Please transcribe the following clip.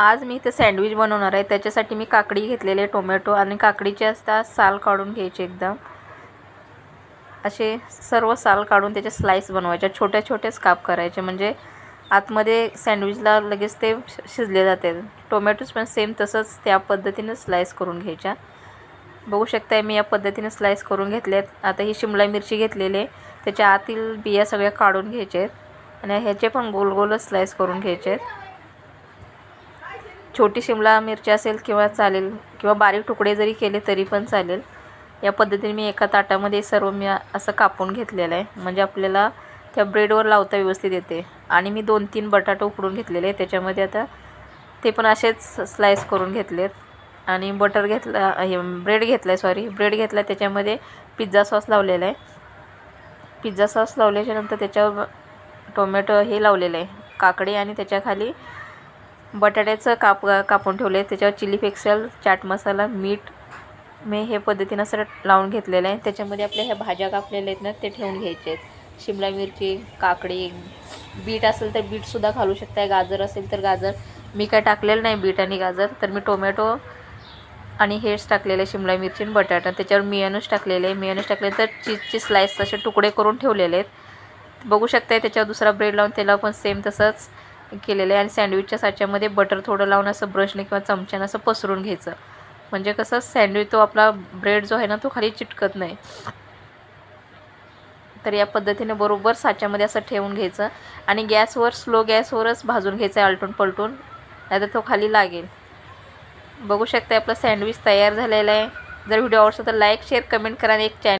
आज मी इथे सँडविच बनवणार आहे। त्याच्यासाठी मी काकडी घेतलेले, टोमॅटो आणि काकडीचे असता साल काढून घ्यायचे। एकदम असे सर्व साल काढून त्याचे स्लाइस बनवायचे, छोटे छोटेच काप करायचे, म्हणजे आतमध्ये सँडविचला लगेच ते शिजले जाते। टोमॅटोज पण सेम तसंच त्या पद्धतीने स्लाइस करून घ्यायच्या। बघू शकता मी या पद्धतीने स्लाइस करून घेतलेत। आता ही शिमला मिरची घेतलेले, त्याच्या आतील बिया सगळ्या काढून घ्यायचे आणि ह्याचे पण गोल गोल स्लाइस करून घ्यायचे। छोटी शिमला मिरची असेल किंवा चालेल, किंवा बारीक तुकडे जरी केले तरी पण चालेल। या पद्धतीने मी एका ताटामध्ये सर्व मी असं कापून घेतलेलं आहे, म्हणजे आपल्याला त्या ब्रेडवर लावता व्यवस्थित येते। आणि मी 2-3 बटाटे उकडून घेतलेले, त्याच्यामध्ये आता ते पण असेच स्लाइस करून घेतलेत। आणि बटर घेतला, ब्रेड घेतला, त्याच्यामध्ये पिझ्झा सॉस लावलेला आहे। पिझ्झा सॉस लावल्याच्या नंतर त्याच्यावर टोमॅटो हे लावलेलं आहे, काकडी, आणि त्याच्या खाली बटाट्याचं कापून ठेवले। त्याच्यावर चिली फ्लेक्स, चाट मसाला, मीठ मी हे पद्धतीने असं लावून घेतलेलं आहे। त्याच्यामध्ये आपल्या ह्या भाज्या कापलेल्या आहेत ना, ते ठेवून घ्यायचे आहेत। शिमला मिरची, काकडी, बीट असेल तर बीटसुद्धा घालू शकताय, गाजर असेल तर गाजर। मी काय टाकलेलं नाही बीट आणि गाजर, तर मी टोमॅटो आणि हेच टाकलेले, शिमला मिरची आणि बटाटा। त्याच्यावर मेयोनीज टाकलेले, तर चीजचे स्लाइस असे तुकडे करून ठेवलेले आहेत। बघू शकताय त्याच्यावर दुसरा ब्रेड लावून त्याला पण सेम तसंच केलेलं आहे। आणि सँडविचच्या साच्यामध्ये बटर थोडं लावून असं ब्रशने किंवा चमच्याने असं पसरून घ्यायचं, म्हणजे कसं सँडविच तो आपला ब्रेड जो आहे ना तो खाली चिटकत नाही। तर या पद्धतीने बरोबर साच्यामध्ये असं ठेवून घ्यायचं आणि गॅसवर स्लो गॅसवरच भाजून घ्यायचं, आलटून पलटून, नाहीतर तो खाली लागेल। बघू शकता आपला सँडविच तयार झालेला आहे। जर व्हिडिओ आवडला तर लाईक, शेअर, कमेंट करा आणि एक चॅनल